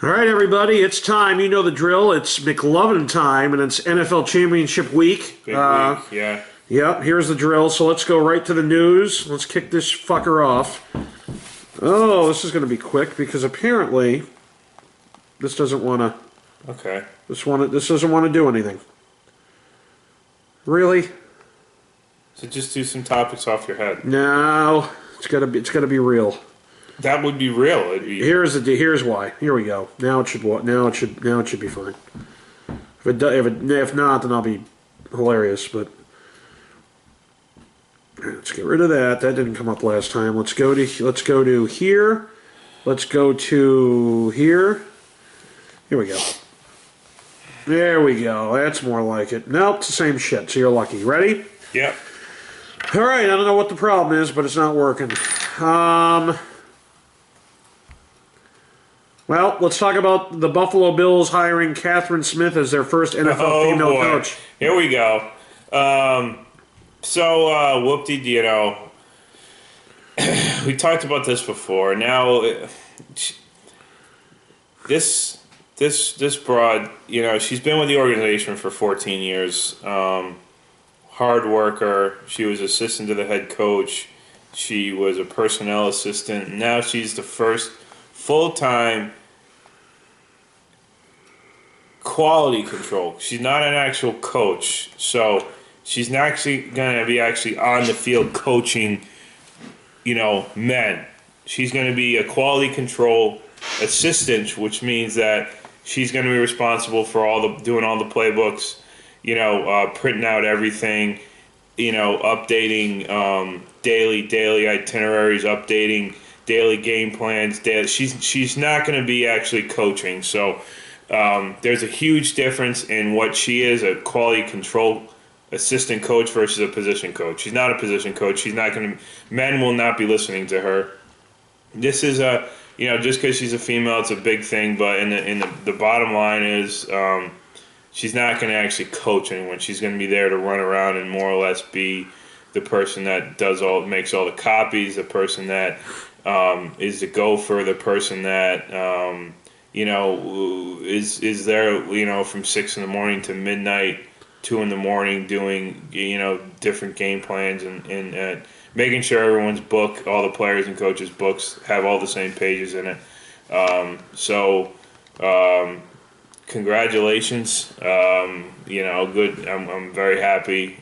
All right, everybody, it's time. You know the drill. It's McLovein time, and it's NFL Championship week. Big week, yeah. Yep, here's the drill. So let's go right to the news. Let's kick this fucker off. Oh, this is going to be quick because apparently this doesn't want to. Okay. This doesn't want to do anything. Really? So just do some topics off your head. No, it's got to be real. That would be real. It'd be... Here's why. Here we go. Now it should be fine. If not, then I'll be hilarious. But let's get rid of that. That didn't come up last time. Let's go to here. Let's go to here. Here we go. There we go. That's more like it. Nope, it's the same shit. So you're lucky. Ready? Yep. All right. I don't know what the problem is, but it's not working. Well, let's talk about the Buffalo Bills hiring Catherine Smith as their first NFL female coach. Here we go. Whoop-de, you know, we talked about this before. Now, this broad, you know, she's been with the organization for 14 years. Hard worker. She was assistant to the head coach. She was a personnel assistant. Now she's the first full-time quality control. She's not an actual coach, so she's not actually going to be on the field coaching, you know, men. She's going to be a quality control assistant, which means that she's going to be responsible for doing all the playbooks, you know, printing out everything, you know, updating daily itineraries, updating daily game plans. She's not going to be actually coaching. So there's a huge difference in what she is, a quality control assistant coach versus a position coach. She's not a position coach. She's not going to. Men will not be listening to her. This is you know, just because she's a female, it's a big thing. But in the bottom line is, she's not going to actually coach anyone. She's going to be there to run around and more or less be the person that makes all the copies, the person that is the gopher, the person that you know is there, you know, from 6 a.m. to midnight, 2 a.m, doing, you know, different game plans and making sure everyone's book, all the players and coaches' books have all the same pages in it. Congratulations. You know, good. I'm very happy.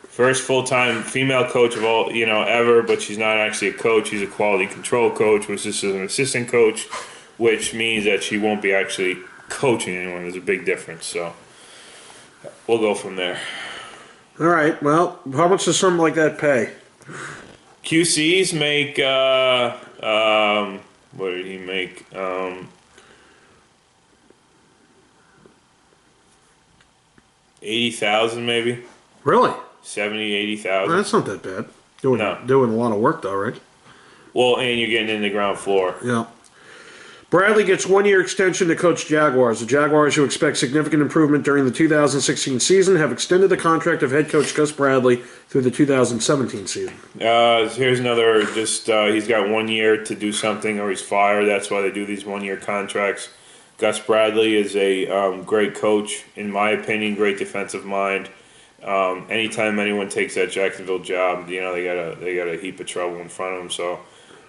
First full-time female coach of all, you know, ever, but she's not actually a coach. She's a quality control coach, which is an assistant coach, which means that she won't be actually coaching anyone. There's a big difference. So we'll go from there. All right. Well, how much does something like that pay? QCs make what did he make? 80,000 maybe. Really? 70, 80,000. Well, that's not that bad. Doing a lot of work though, right? Well, and you're getting in the ground floor. Yeah. Bradley gets 1-year extension to coach Jaguars. The Jaguars, who expect significant improvement during the 2016 season, have extended the contract of head coach Gus Bradley through the 2017 season. Here's another, he's got 1 year to do something or he's fired. That's why they do these 1-year contracts. Gus Bradley is a great coach, in my opinion, great defensive mind. Anytime anyone takes that Jacksonville job, you know, they got a heap of trouble in front of them. So,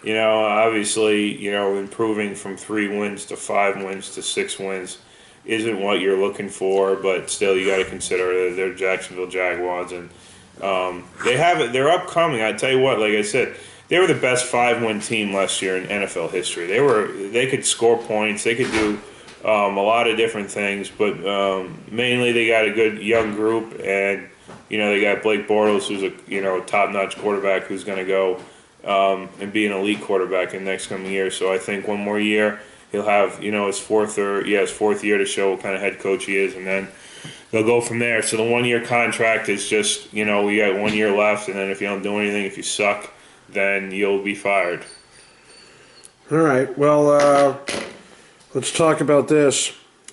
you know, obviously, you know, improving from 3 wins to 5 wins to 6 wins isn't what you're looking for, but still, you got to consider they're Jacksonville Jaguars, and they're upcoming. I tell you what, like I said, they were the best 5-win team last year in NFL history. They could score points, they could do a lot of different things, but mainly they got a good young group, and you know, they got Blake Bortles, who's a top-notch quarterback who's going to go and be an elite quarterback in the next coming year. So I think 1 more year he'll have, you know, his fourth year to show what kind of head coach he is, and then they'll go from there. So the 1-year contract is just, you know, we got 1 year left, and then if you don't do anything, if you suck, then you'll be fired. All right. Well, let's talk about this.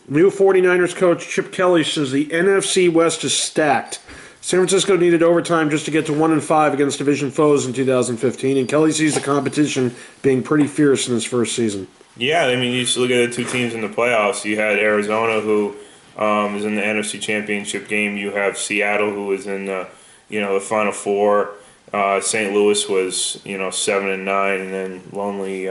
New 49ers coach Chip Kelly says the NFC West is stacked. San Francisco needed overtime just to get to 1-5 against division foes in 2015, and Kelly sees the competition being pretty fierce in his first season. Yeah, I mean, you just look at the two teams in the playoffs. You had Arizona, who is in the NFC Championship game. You have Seattle, who is in the Final Four. St. Louis was 7-9, and then lonely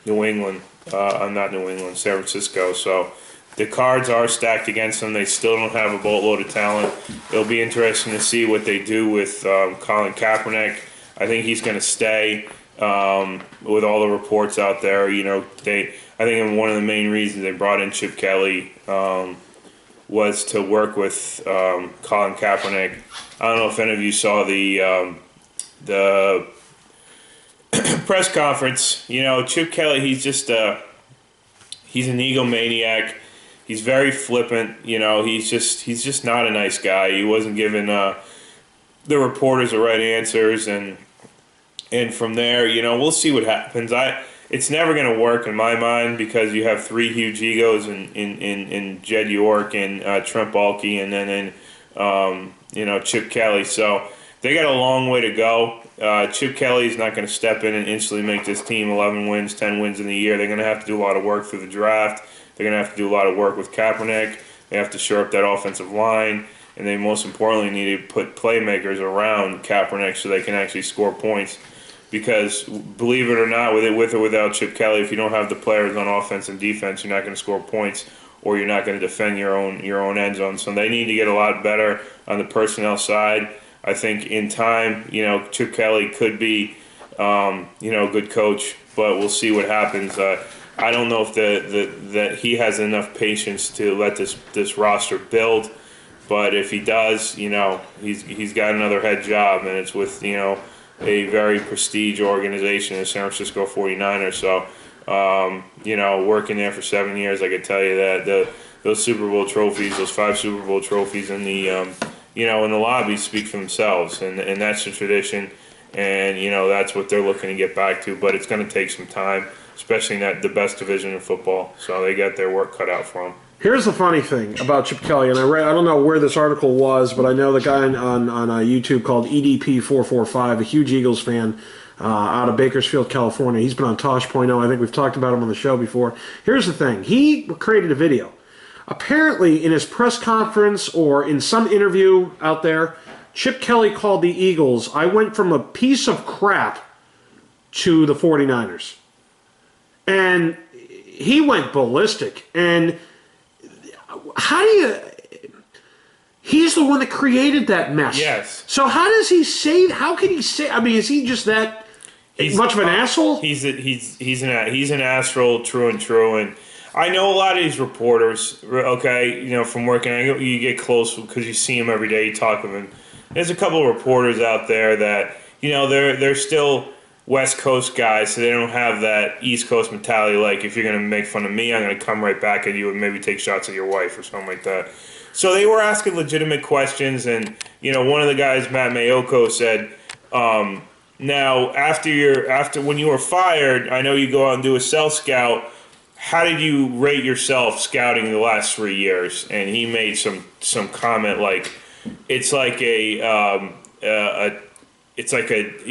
New England. Not New England, San Francisco. So the cards are stacked against them. They still don't have a boatload of talent. It'll be interesting to see what they do with Colin Kaepernick. I think he's going to stay. With all the reports out there, I think one of the main reasons they brought in Chip Kelly was to work with Colin Kaepernick. I don't know if any of you saw the press conference. Chip Kelly, he's an egomaniac. He's very flippant. He's just not a nice guy. He wasn't giving the reporters the right answers, and from there, we'll see what happens. It's never going to work in my mind because you have three huge egos in Jed York and Trent Baalke, and then in Chip Kelly. So they got a long way to go. Chip Kelly's not going to step in and instantly make this team 11 wins, 10 wins in the year. They're going to have to do a lot of work through the draft. They're going to have to do a lot of work with Kaepernick. They have to shore up that offensive line. And they most importantly need to put playmakers around Kaepernick so they can actually score points. Because believe it or not, with or without Chip Kelly, if you don't have the players on offense and defense, you're not going to score points, or you're not going to defend your own end zone. So they need to get a lot better on the personnel side. I think in time, Chip Kelly could be, a good coach, but we'll see what happens. I don't know if that he has enough patience to let this roster build, but if he does, he's got another head job, and it's with a very prestige organization, the San Francisco 49ers. So, working there for 7 years, I could tell you that those Super Bowl trophies, those 5 Super Bowl trophies in the, in the lobby speak for themselves, and that's the tradition, and that's what they're looking to get back to. But it's going to take some time, especially in the best division in football. So they got their work cut out for them. Here's the funny thing about Chip Kelly, and I don't know where this article was, but I know the guy on YouTube called EDP445, a huge Eagles fan out of Bakersfield, California. He's been on Tosh.0. I think we've talked about him on the show before. Here's the thing. He created a video. Apparently, in his press conference or in some interview out there, Chip Kelly called the Eagles, "I went from a piece of crap to the 49ers." And he went ballistic. And he's the one that created that mess. Yes. So how can he say, is he just that much of an asshole? He's an asshole, true and true. And I know a lot of these reporters, okay, from working, you get close because you see them every day, you talk with them. There's a couple of reporters out there that, they're still West Coast guys, so they don't have that East Coast mentality. Like, if you're going to make fun of me, I'm going to come right back at you and maybe take shots at your wife or something like that. So they were asking legitimate questions, and one of the guys, Matt Mayoko, said, "Now, after when you were fired, I know you go out and do a self scout. How did you rate yourself scouting the last 3 years?" And he made some comment like, "It's like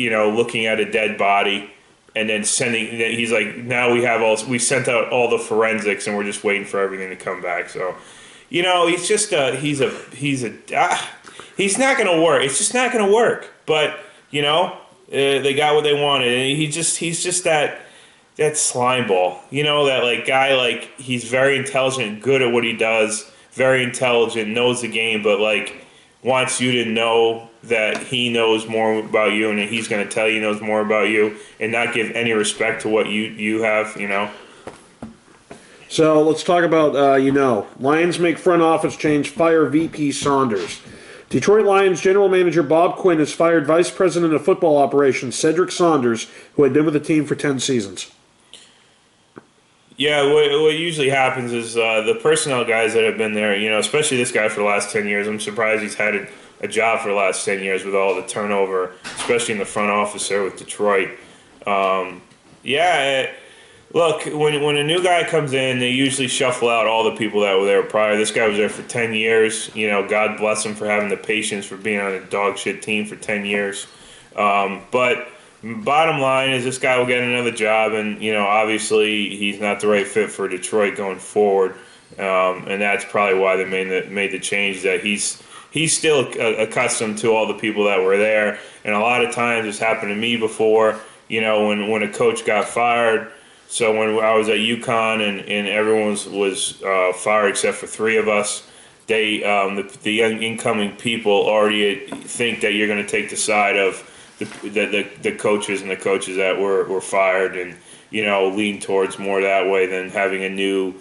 looking at a dead body and then sending." He's like, "Now we sent out all the forensics and we're just waiting for everything to come back." So, he's just he's not going to work. It's just not going to work. But they got what they wanted, and he's just that slime ball. That guy, he's very intelligent, good at what he does, very intelligent, knows the game, but wants you to know that he knows more about you and that he's going to tell you he knows more about you and not give any respect to what you have, So let's talk about, Lions make front office change, fire VP Saunders. Detroit Lions general manager Bob Quinn has fired vice president of football operations Cedric Saunders, who had been with the team for 10 seasons. Yeah, what usually happens is the personnel guys that have been there, especially this guy for the last 10 years, I'm surprised he's had a job for the last 10 years with all the turnover, especially in the front office there with Detroit. Look, when a new guy comes in, they usually shuffle out all the people that were there prior. This guy was there for 10 years. You know, God bless him for having the patience for being on a dog shit team for 10 years. But bottom line is this guy will get another job, and, you know, obviously he's not the right fit for Detroit going forward. And that's probably why they made the change, that he's still accustomed to all the people that were there. And a lot of times it's happened to me before, you know, when a coach got fired. So when I was at UConn and everyone was fired except for three of us, the young incoming people already think that you're going to take the side of the coaches and the coaches that were fired, and, you know, lean towards more that way than having a new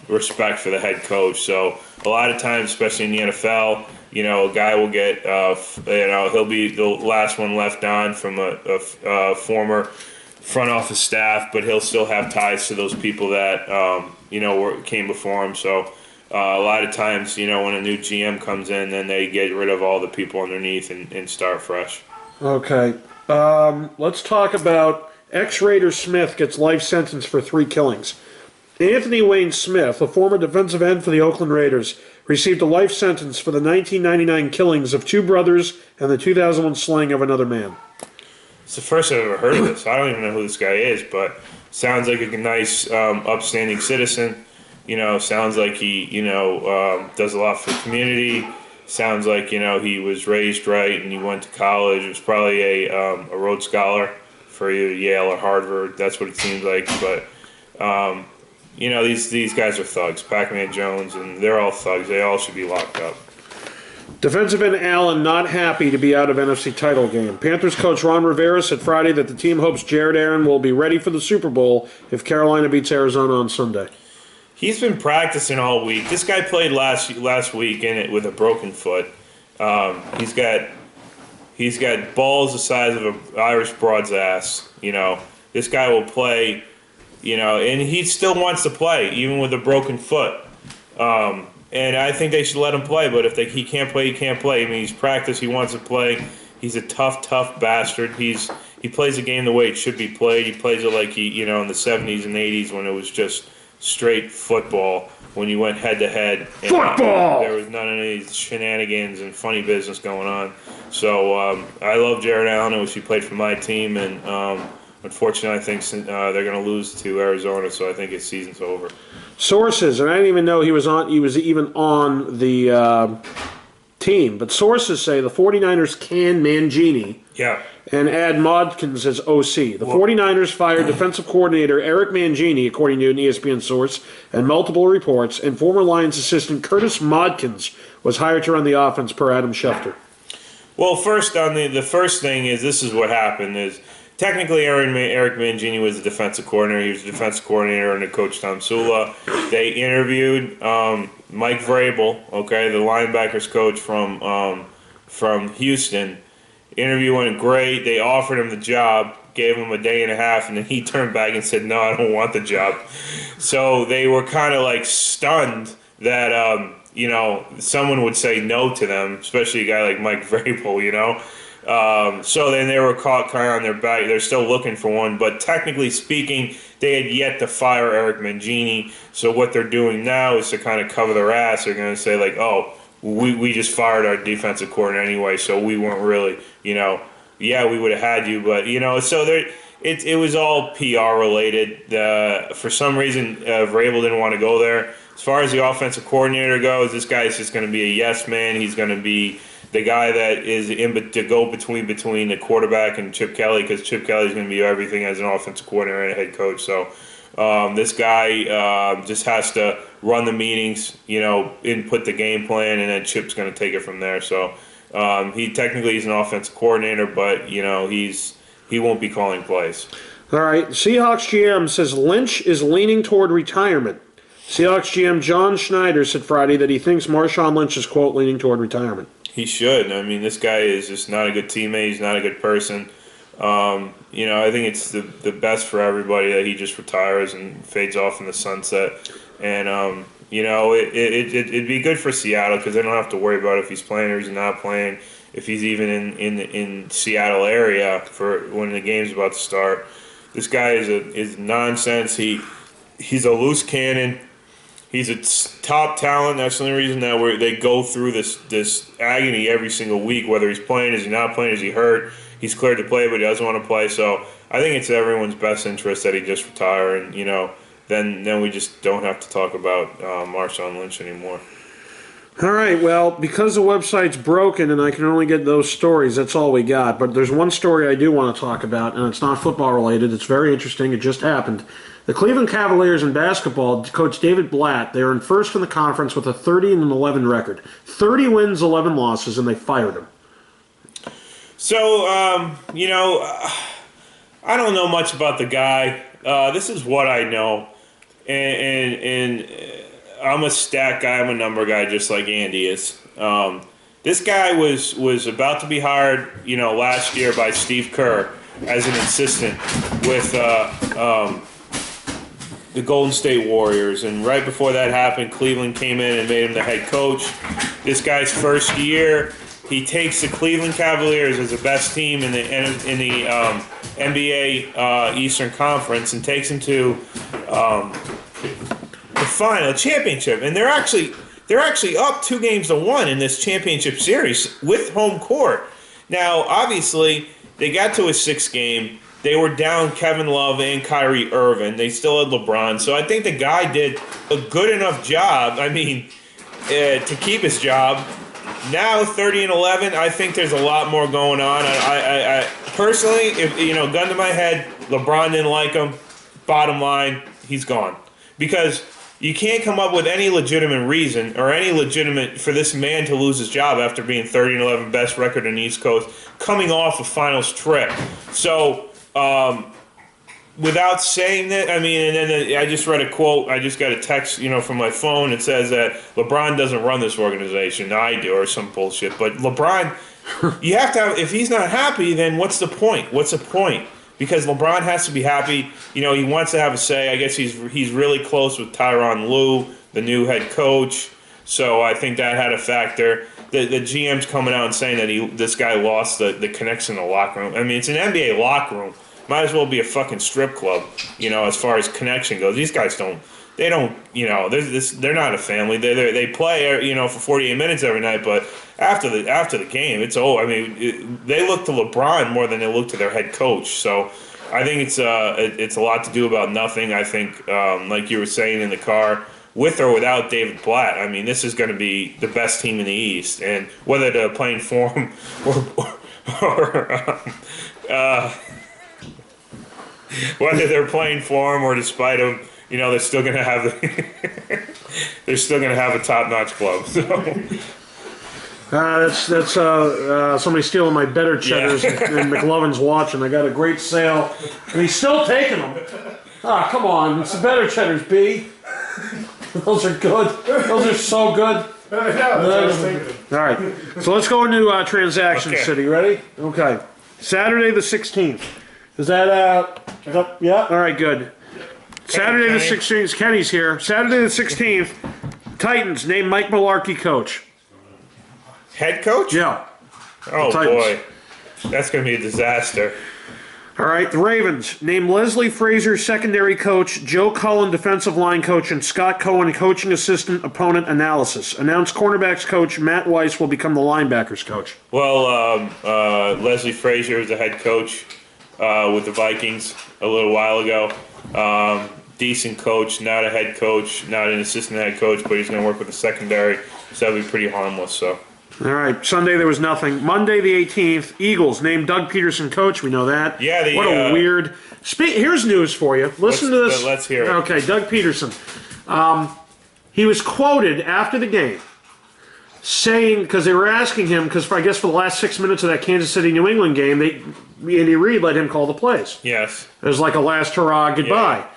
respect for the head coach. So a lot of times, especially in the NFL, you know, a guy will get, you know, he'll be the last one left on from a former front office staff, but he'll still have ties to those people that, you know, came before him. So a lot of times, you know, when a new GM comes in, then they get rid of all the people underneath and start fresh. Okay. Let's talk about ex-Raider Smith gets life sentence for 3 killings. Anthony Wayne Smith, a former defensive end for the Oakland Raiders, received a life sentence for the 1999 killings of 2 brothers and the 2001 slaying of another man. It's the first I've ever heard of this. I don't even know who this guy is, but sounds like a nice, upstanding citizen. You know, sounds like he, you know, does a lot for the community. Sounds like, you know, he was raised right and he went to college. He was probably a Rhodes Scholar for either Yale or Harvard. That's what it seems like. But, you know, these guys are thugs. Pac-Man Jones, and they're all thugs. They all should be locked up. Defensive end Allen not happy to be out of NFC title game. Panthers coach Ron Rivera said Friday that the team hopes Jared Aaron will be ready for the Super Bowl if Carolina beats Arizona on Sunday. He's been practicing all week. This guy played last week in it with a broken foot. He's got balls the size of an Irish broad's ass. You know, this guy will play. You know, and he still wants to play even with a broken foot. And I think they should let him play. But if he can't play, he can't play. I mean, he's practiced. He wants to play. He's a tough bastard. He plays the game the way it should be played. He plays it like in the 70s and 80s when it was just straight football, when you went head to head. Football! There was none of these shenanigans and funny business going on. So I love Jared Allen. I wish he played for my team. And unfortunately, I think they're going to lose to Arizona. So I think his season's over. Sources, and I didn't even know he was even on the team, but sources say the 49ers can Mangini and add Modkins as OC. The 49ers fired defensive coordinator Eric Mangini, according to an ESPN source, and multiple reports, and former Lions assistant Curtis Modkins was hired to run the offense per Adam Schefter. Well, first, on the first thing is, this is what happened is, technically, Eric Mangini was the defensive coordinator. He was the defensive coordinator under Coach Tom Sula. They interviewed Mike Vrabel, okay, the linebackers coach from Houston. Interview went great. They offered him the job, gave him a day and a half, and then he turned back and said, "No, I don't want the job." So they were kind of like stunned that someone would say no to them, especially a guy like Mike Vrabel, So then they were caught kind of on their back. They're still looking for one, but technically speaking, they had yet to fire Eric Mangini. So what they're doing now is to kind of cover their ass. They're going to say like, "Oh, we just fired our defensive coordinator anyway, so we weren't really, yeah, we would have had you, but So it was all PR related. For some reason, Vrabel didn't want to go there. As far as the offensive coordinator goes, this guy is just going to be a yes man. He's going to be the guy that is to go between the quarterback and Chip Kelly, because Chip Kelly is going to be everything as an offensive coordinator and a head coach. So this guy just has to run the meetings, input the game plan, and then Chip's going to take it from there. So he technically is an offensive coordinator, but he won't be calling plays. All right. Seahawks GM says Lynch is leaning toward retirement. Seahawks GM John Schneider said Friday that he thinks Marshawn Lynch is, quote, leaning toward retirement. He should. I mean, this guy is just not a good teammate. He's not a good person. I think it's the best for everybody that he just retires and fades off in the sunset. And, it'd be good for Seattle because they don't have to worry about if he's playing or he's not playing, if he's even in Seattle area for when the game's about to start. This guy is nonsense. He's a loose cannon. He's a top talent. That's the only reason that they go through this agony every single week, whether he's playing, is he not playing, is he hurt? He's cleared to play, but he doesn't want to play. So I think it's everyone's best interest that he just retire, and then we just don't have to talk about Marshawn Lynch anymore. All right, well, because the website's broken and I can only get those stories, that's all we got. But there's one story I do want to talk about, and it's not football related. It's very interesting. It just happened. The Cleveland Cavaliers in basketball, Coach David Blatt, they were in first in the conference with a 30-11 record. 30 wins, 11 losses, and they fired him. So, I don't know much about the guy. This is what I know. And I'm a stat guy. I'm a number guy, just like Andy is. This guy was about to be hired, last year by Steve Kerr as an assistant with the Golden State Warriors. And right before that happened, Cleveland came in and made him the head coach. This guy's first year, he takes the Cleveland Cavaliers as the best team in the NBA Eastern Conference and takes them to the final championship, and they're actually up 2-1 in this championship series with home court. Now, obviously, they got to a 6th game. They were down Kevin Love and Kyrie Irving. They still had LeBron, so I think the guy did a good enough job. To keep his job. Now 30-11, I think there's a lot more going on. I personally, if gun to my head, LeBron didn't like him. Bottom line, he's gone because. You can't come up with any legitimate reason or any legitimate for this man to lose his job after being 30-11, best record in the East Coast, coming off a finals trip. So, without saying that, and then I just read a quote. I just got a text, from my phone. It says that LeBron doesn't run this organization. I do, or some bullshit. But LeBron, you have to have. If he's not happy, then what's the point? What's the point? Because LeBron has to be happy. He wants to have a say. I guess he's really close with Tyronn Lue, the new head coach. So I think that had a factor. The GM's coming out and saying that this guy lost the connection in the locker room. It's an NBA locker room. Might as well be a fucking strip club, as far as connection goes. These guys they're not a family. They play, for 48 minutes every night, but after the game, it's over. They look to LeBron more than they look to their head coach. So I think it's a lot to do about nothing. I think, like you were saying in the car, with or without David Blatt, this is going to be the best team in the East, and whether they're playing for him whether they're playing for him or despite him. They're still going to have a top-notch club. So. That's somebody stealing my better cheddars, and McLovein's watching. I got a great sale, and he's still taking them. Come on, it's the better cheddars, B. Those are good. Those are so good. All right, so let's go into Transaction City. Ready? Okay. Saturday the 16th. Is that yeah? All right, good. Saturday the 16th, Kenny's here. Saturday the 16th, Titans name Mike Mularkey coach. Head coach? Yeah. Oh, boy. That's going to be a disaster. All right, the Ravens name Leslie Frazier secondary coach, Joe Cullen defensive line coach, and Scott Cohen coaching assistant opponent analysis. Announced cornerbacks coach Matt Weiss will become the linebackers coach. Well, Leslie Frazier is the head coach with the Vikings a little while ago. Decent coach, not a head coach, not an assistant head coach, but he's going to work with the secondary, so that'll be pretty harmless. So. All right, Sunday there was nothing. Monday the 18th, Eagles named Doug Peterson coach. We know that. Yeah. What a weird. Here's news for you. Listen to this. Let's hear it. Okay, Doug Peterson. He was quoted after the game saying, because they were asking him, because I guess for the last 6 minutes of that Kansas City New England game, Andy Reid let him call the plays. Yes. It was like a last hurrah goodbye. Yeah.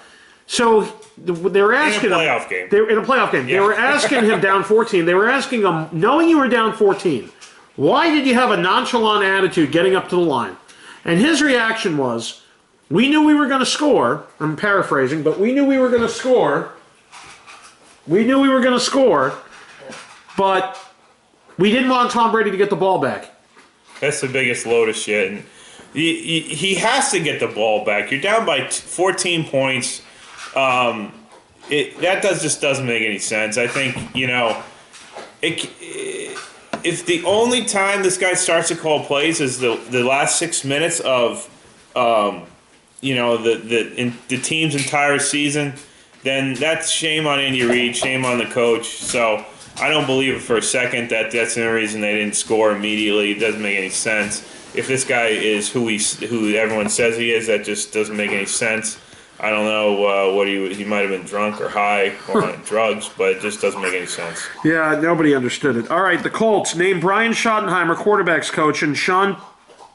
So they were asking him. In a playoff game. Yeah. They were asking him down 14. They were asking him, knowing you were down 14, why did you have a nonchalant attitude getting up to the line? And his reaction was, we knew we were going to score. I'm paraphrasing, but we knew we were going to score. But we didn't want Tom Brady to get the ball back. That's the biggest load of shit. And He has to get the ball back. You're down by 14 points. Just doesn't make any sense. I think, if the only time this guy starts to call plays is the last 6 minutes of the team's entire season, then that's shame on Andy Reid, shame on the coach. So I don't believe it for a second that that's the reason they didn't score immediately. It doesn't make any sense. If this guy is who everyone says he is, that just doesn't make any sense. I don't know what he might have been drunk or high or on drugs, but it just doesn't make any sense. Yeah, nobody understood it. All right, the Colts named Brian Schottenheimer quarterbacks coach and Sean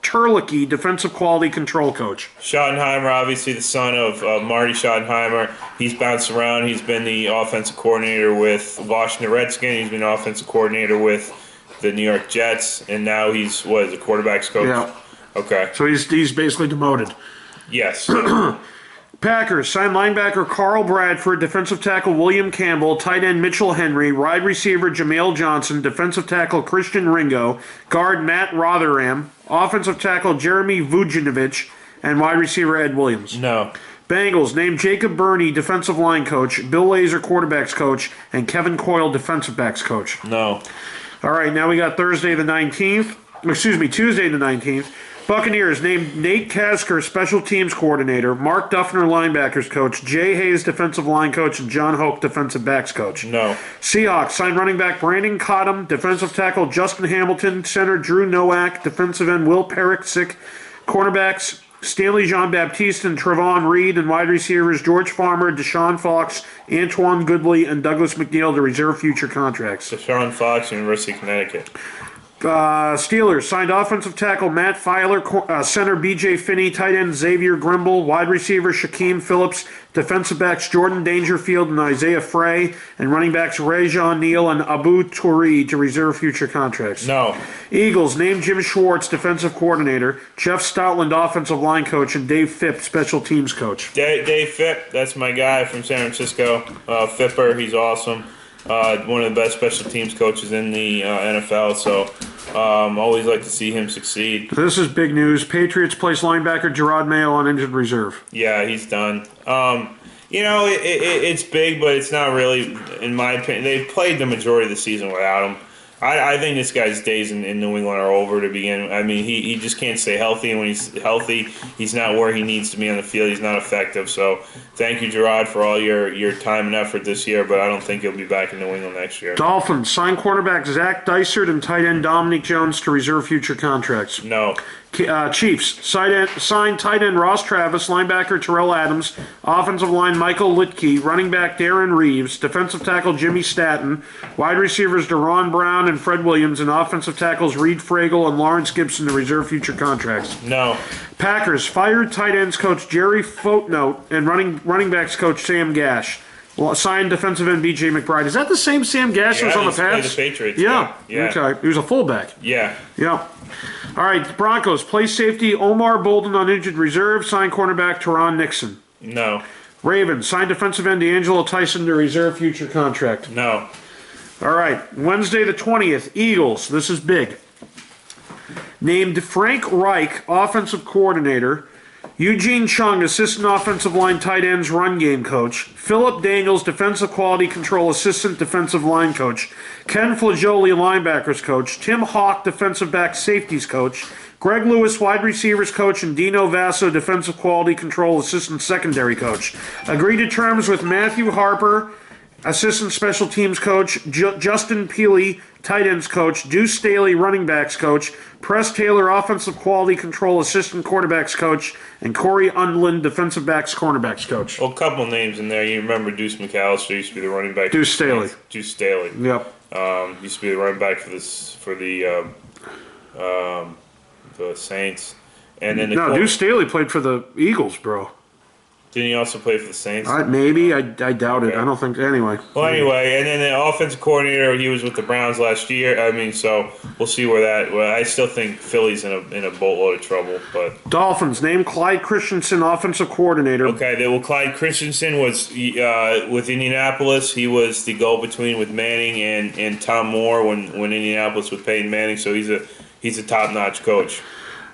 Terlicki defensive quality control coach. Schottenheimer, obviously the son of Marty Schottenheimer. He's bounced around. He's been the offensive coordinator with Washington Redskins. He's been offensive coordinator with the New York Jets, and now he's the quarterbacks coach? Yeah. Okay. So he's basically demoted. Yes. Packers signed linebacker Carl Bradford, defensive tackle William Campbell, tight end Mitchell Henry, wide receiver Jameel Johnson, defensive tackle Christian Ringo, guard Matt Rotherham, offensive tackle Jeremy Vujinovic, and wide receiver Ed Williams. No. Bengals named Jacob Burney defensive line coach, Bill Lazor quarterbacks coach, and Kevin Coyle defensive backs coach. No. All right, now we got Tuesday the 19th. Buccaneers named Nate Kasker special teams coordinator, Mark Duffner linebackers coach, Jay Hayes defensive line coach, and John Hoke defensive backs coach. No. Seahawks signed running back Brandon Cottam, defensive tackle Justin Hamilton, center Drew Nowak, defensive end Will Perixick, cornerbacks Stanley Jean-Baptiste and Trevon Reed, and wide receivers George Farmer, Deshaun Fox, Antoine Goodley, and Douglas McNeil to reserve future contracts. Deshaun Fox, University of Connecticut. Steelers signed offensive tackle Matt Filer, center B.J. Finney, tight end Xavier Grimble, wide receiver Shaquem Phillips, defensive backs Jordan Dangerfield and Isaiah Frey, and running backs Rajon Neal and Abu Turi to reserve future contracts. No. Eagles named Jim Schwartz defensive coordinator, Jeff Stoutland offensive line coach, and Dave Phipp special teams coach. Dave Phipp, that's my guy from San Francisco. Phipper, he's awesome. One of the best special teams coaches in the NFL, so always like to see him succeed. This is big news. Patriots place linebacker Jerod Mayo on injured reserve. Yeah, he's done. It's big, but it's not really, in my opinion. They've played the majority of the season without him. I think this guy's days in New England are over to begin. I mean, he just can't stay healthy, and when he's healthy, he's not where he needs to be on the field. He's not effective. So thank you, Jerod, for all your time and effort this year, but I don't think he'll be back in New England next year. Dolphins signed cornerback Zach Dysert and tight end Dominic Jones to reserve future contracts. No. Chiefs signed tight end Ross Travis, linebacker Terrell Adams, offensive line Michael Litke, running back Darren Reeves, defensive tackle Jimmy Staton, wide receivers Deron Brown and Fred Williams, and offensive tackles Reed Fragel and Lawrence Gibson to reserve future contracts. No. Packers fired tight ends coach Jerry Footnote and running backs coach Sam Gash. Signed defensive end B.J. McBride. Is that the same Sam Gash who was on the Pats? The Patriots. Yeah. Okay. He was a fullback. Yeah. Yeah. All right. Broncos play safety Omar Bolden on injured reserve. Signed cornerback Teron Nixon. No. Ravens signed defensive end D'Angelo Tyson to reserve future contract. No. All right. Wednesday the 20th. Eagles. This is big. Named Frank Reich offensive coordinator. Eugene Chung, assistant offensive line tight ends run game coach. Philip Daniels, defensive quality control assistant defensive line coach. Ken Flagioli, linebackers coach. Tim Hawk, defensive back safeties coach. Greg Lewis, wide receivers coach, and Dino Vasso, defensive quality control assistant secondary coach. Agreed to terms with Matthew Harper, assistant special teams coach, Justin Peely, tight ends coach, Deuce Staley, running backs coach, Press Taylor, offensive quality control assistant quarterbacks coach, and Corey Undlin, defensive backs cornerbacks coach. Well, a couple names in there. You remember Deuce McAllister used to be the running back. Deuce Staley. Deuce Staley. Yep. Used to be the running back for the Saints. And then Deuce Staley played for the Eagles, bro. Didn't he also play for the Saints? Maybe. I doubt it. I don't think. Anyway. Well, anyway, and then the offensive coordinator, he was with the Browns last year. I mean, so we'll see where that. Well, I still think Philly's in a boatload of trouble, but Dolphins named Clyde Christensen offensive coordinator. Okay, well, Clyde Christensen was with Indianapolis. He was the go-between with Manning and Tom Moore when Indianapolis was Peyton Manning. So he's a top-notch coach.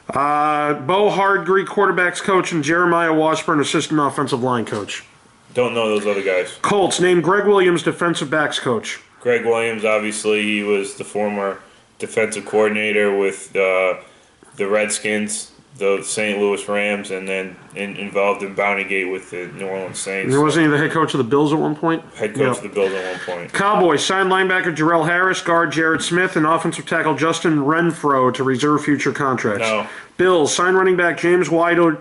Bo Hardgree, quarterbacks coach, and Jeremiah Washburn, assistant offensive line coach. Don't know those other guys. Colts, named Greg Williams, defensive backs coach. Greg Williams, obviously, he was the former defensive coordinator with the Redskins, the St. Louis Rams, and then involved in Bountygate with the New Orleans Saints. Wasn't he the head coach of the Bills at one point? Head coach of the Bills at one point. Cowboys signed linebacker Jarrell Harris, guard Jared Smith, and offensive tackle Justin Renfro to reserve future contracts. No. Bills signed running back James Wilder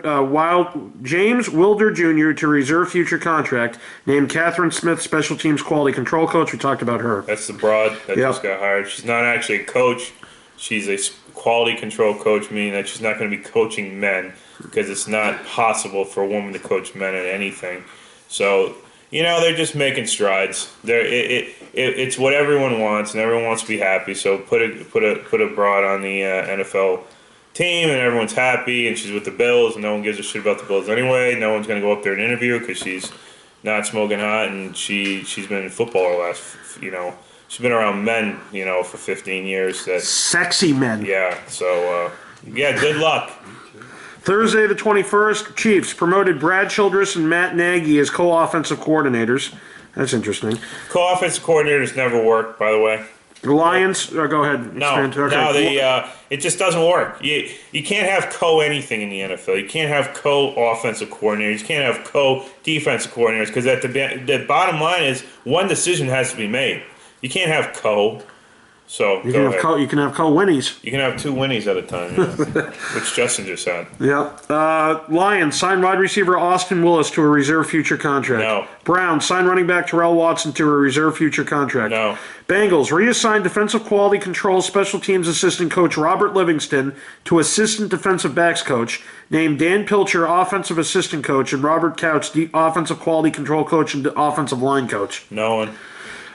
Jr. to reserve future contract. Named Catherine Smith, special teams quality control coach. We talked about her. That's the broad that just got hired. She's not actually a coach. She's a quality control coach, meaning that she's not going to be coaching men because it's not possible for a woman to coach men at anything. So, they're just making strides. It's what everyone wants, and everyone wants to be happy. So put a broad on the NFL team, and everyone's happy, and she's with the Bills, and no one gives a shit about the Bills anyway. No one's going to go up there and interview her because she's not smoking hot, and she's been in football her last, she's been around men, for 15 years. Sexy men. Yeah, so, good luck. Thursday the 21st, Chiefs promoted Brad Childress and Matt Nagy as co-offensive coordinators. That's interesting. Co-offensive coordinators never work, by the way. The Lions, go ahead. It just doesn't work. You can't have co-anything in the NFL. You can't have co-offensive coordinators. You can't have co-defensive coordinators because at the bottom line is one decision has to be made. You can't have co. So you can have co-winnies. You can have two winnies at a time, which Justin just said. Yeah. Lions signed wide receiver Austin Willis to a reserve future contract. No. Browns signed running back Terrell Watson to a reserve future contract. No. Bengals reassigned defensive quality control special teams assistant coach Robert Livingston to assistant defensive backs coach. Named Dan Pilcher offensive assistant coach and Robert Couch the offensive quality control coach and offensive line coach. No one.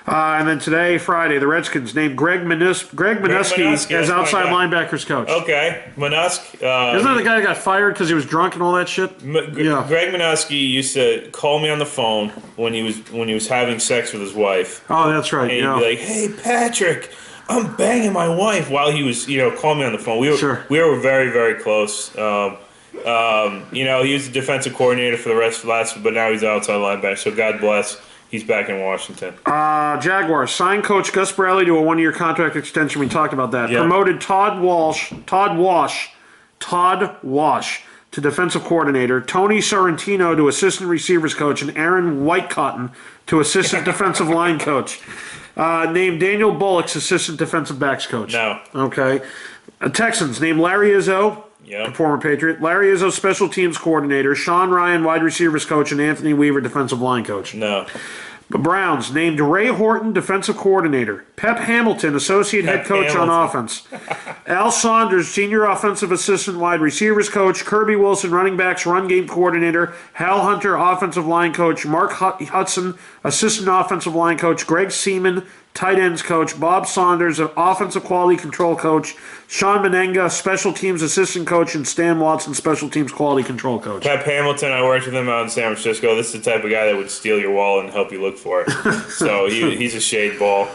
And then today, Friday, the Redskins named Greg Minuski as outside linebackers coach. Okay, Minusk. Isn't that the guy that got fired because he was drunk and all that shit? Yeah. Greg Minuski used to call me on the phone when he was having sex with his wife. Oh, that's right. And he'd be like, "Hey, Patrick, I'm banging my wife," while he was calling me on the phone. We were very, very close. He was the defensive coordinator for the rest of last, but now he's outside linebacker. So God bless. He's back in Washington. Jaguars signed coach Gus Bradley to a 1-year contract extension. We talked about that. Yep. Promoted Todd Wash to defensive coordinator. Tony Sorrentino to assistant receivers coach, and Aaron Whitecotton to assistant defensive line coach. Named Daniel Bullocks assistant defensive backs coach. No. Okay. Texans named Larry Izzo. Yep. Former Patriot. Larry Izzo, special teams coordinator. Sean Ryan, wide receivers coach, and Anthony Weaver, defensive line coach. No. The Browns named Ray Horton, defensive coordinator. Pep Hamilton, associate head coach on offense. Al Saunders, senior offensive assistant, wide receivers coach. Kirby Wilson, running backs, run game coordinator. Hal Hunter, offensive line coach. Mark Hudson, assistant offensive line coach. Greg Seaman, tight ends coach. Bob Saunders, offensive quality control coach. Sean Menenga, special teams assistant coach, and Stan Watson, special teams quality control coach. Pep Hamilton, I worked with him out in San Francisco. This is the type of guy that would steal your wallet and help you look for it. So he's a shade ball,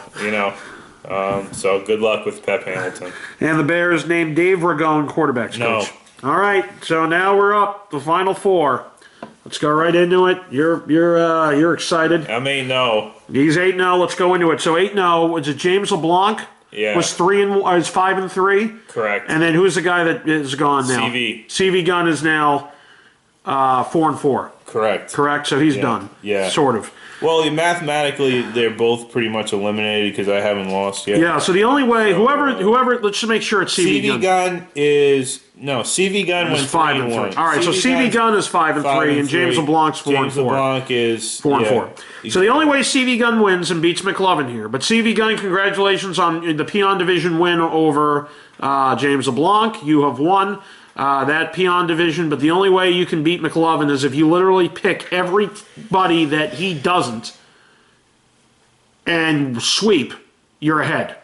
So good luck with Pep Hamilton. And the Bears named Dave Ragone quarterbacks coach. No. All right, so now we're up the final four. Let's go right into it. You're excited. I'm 8-0. He's 8-0. Let's go into it. So 8-0. Was it James LeBlanc? Yeah. Was 5-3? Correct. And then who's the guy that is gone now? CV Gunn is now 4-4. Correct. So he's done. Yeah. Sort of. Well, mathematically, they're both pretty much eliminated because I haven't lost yet. Yeah. So the only way, whoever, let's just make sure it's CV Gunn. CV Gunn went 5-3. All right. So CV Gunn is 5-3, and James LeBlanc's 4-4. James LeBlanc is 4-4. So the only way CV Gunn wins and beats McLovein here. But CV Gunn, congratulations on the Peon Division win over James LeBlanc. You have won that Peon Division. But the only way you can beat McLovein is if you literally pick everybody that he doesn't and sweep, you're ahead.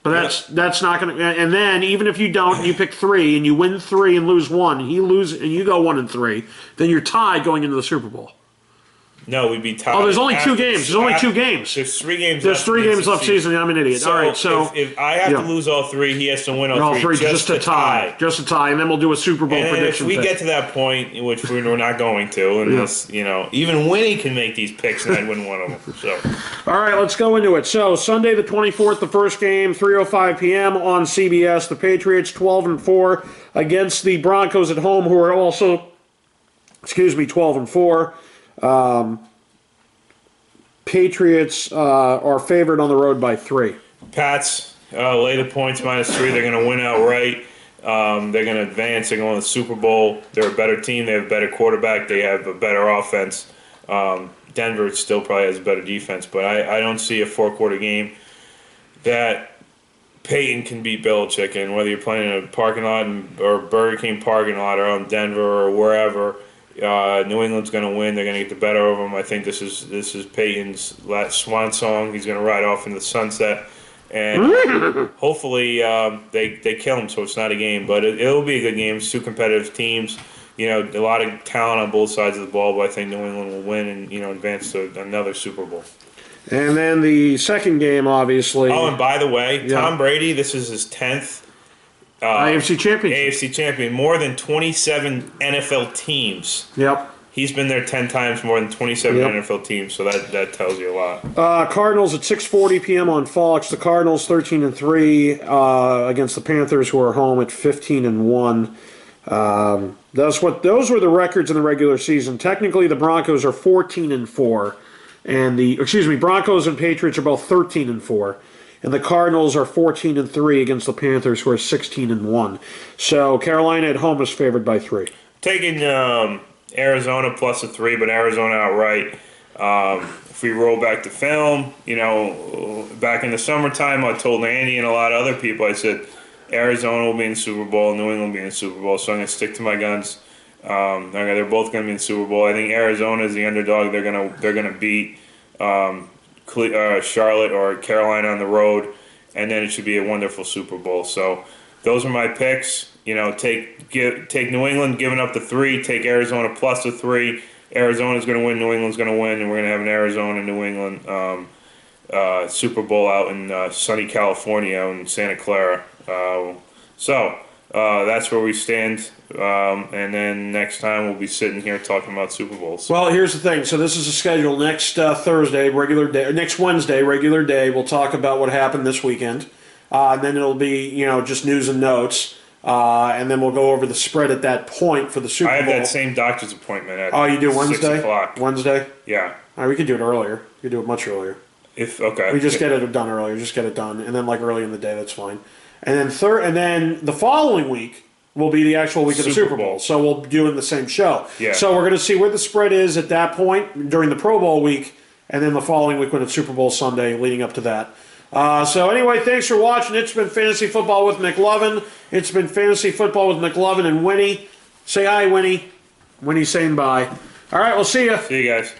But that's not going to. And then even if you don't, you pick 3 and you win 3 and lose 1, and he loses and you go 1-3, then you're tied going into the Super Bowl. No, we'd be tied. Oh, there's only 2 games. There's only 2 games. There's 3 games. There's 3 games left season. I'm an idiot. So all right, so if I have to lose all 3, he has to win all 3 just to tie. Just to tie, and then we'll do a Super Bowl prediction. If we get to that point, which we're not going to, unless even Winnie can make these picks, and I'd win one of them. So, all right, let's go into it. So Sunday the 24th, the first game, 3:05 p.m. on CBS. The Patriots 12-4 against the Broncos at home, who are also, 12-4. Patriots are favored on the road by 3. Pats lay the points -3. They're going to win outright. They're going to advance. They're going to the Super Bowl. They're a better team. They have a better quarterback. They have a better offense. Denver still probably has a better defense, but I don't see a 4-quarter game that Peyton can beat Belichick in, whether you're playing in a parking lot or Burger King parking lot or on Denver or wherever. New England's going to win. They're going to get the better of them. I think this is Peyton's last swan song. He's going to ride off into the sunset, and hopefully they kill him so it's not a game. But it'll be a good game. It's 2 competitive teams. A lot of talent on both sides of the ball, but I think New England will win and advance to another Super Bowl. And then the second game, obviously. Oh, and by the way, Tom Brady, this is his 10th. AFC champion. AFC champion. More than 27 NFL teams. Yep. He's been there 10 times more than 27 NFL teams, so that tells you a lot. Cardinals at 6:40 p.m. on Fox. The Cardinals 13-3 against the Panthers, who are home at 15-1. Those were the records in the regular season. Technically, the Broncos are 14-4, and Broncos and Patriots are both 13-4. And the Cardinals are 14-3 against the Panthers, who are 16-1. So Carolina at home is favored by 3. Taking Arizona plus a 3, but Arizona outright. If we roll back to film, back in the summertime, I told Andy and a lot of other people, I said Arizona will be in the Super Bowl, New England will be in the Super Bowl. So I'm going to stick to my guns. They're both going to be in the Super Bowl. I think Arizona is the underdog. They're going to beat Charlotte or Carolina on the road, and then it should be a wonderful Super Bowl. So those are my picks. Take New England giving up the 3. Take Arizona plus the 3. Arizona's going to win. New England's going to win, and we're going to have an Arizona-New England Super Bowl out in sunny California in Santa Clara. So that's where we stand. And then next time we'll be sitting here talking about Super Bowls. Well, here's the thing. So this is a schedule next Thursday, regular day, or next Wednesday, regular day. We'll talk about what happened this weekend. And then it'll be, just news and notes. And then we'll go over the spread at that point for the Super Bowl. I have that same doctor's appointment at you do Wednesday? 6 o'clock. Wednesday? Yeah. All right, we could do it earlier. We could do it much earlier. Okay. We just get it done earlier. Just get it done. And then early in the day, that's fine. And then the following week will be the actual week of the Super Bowl. So we'll do it in the same show. Yeah. So we're going to see where the spread is at that point during the Pro Bowl week, and then the following week when it's Super Bowl Sunday leading up to that. So anyway, thanks for watching. It's been Fantasy Football with McLovein. It's been Fantasy Football with McLovein and Winnie. Say hi, Winnie. Winnie's saying bye. All right, we'll see you. See you guys.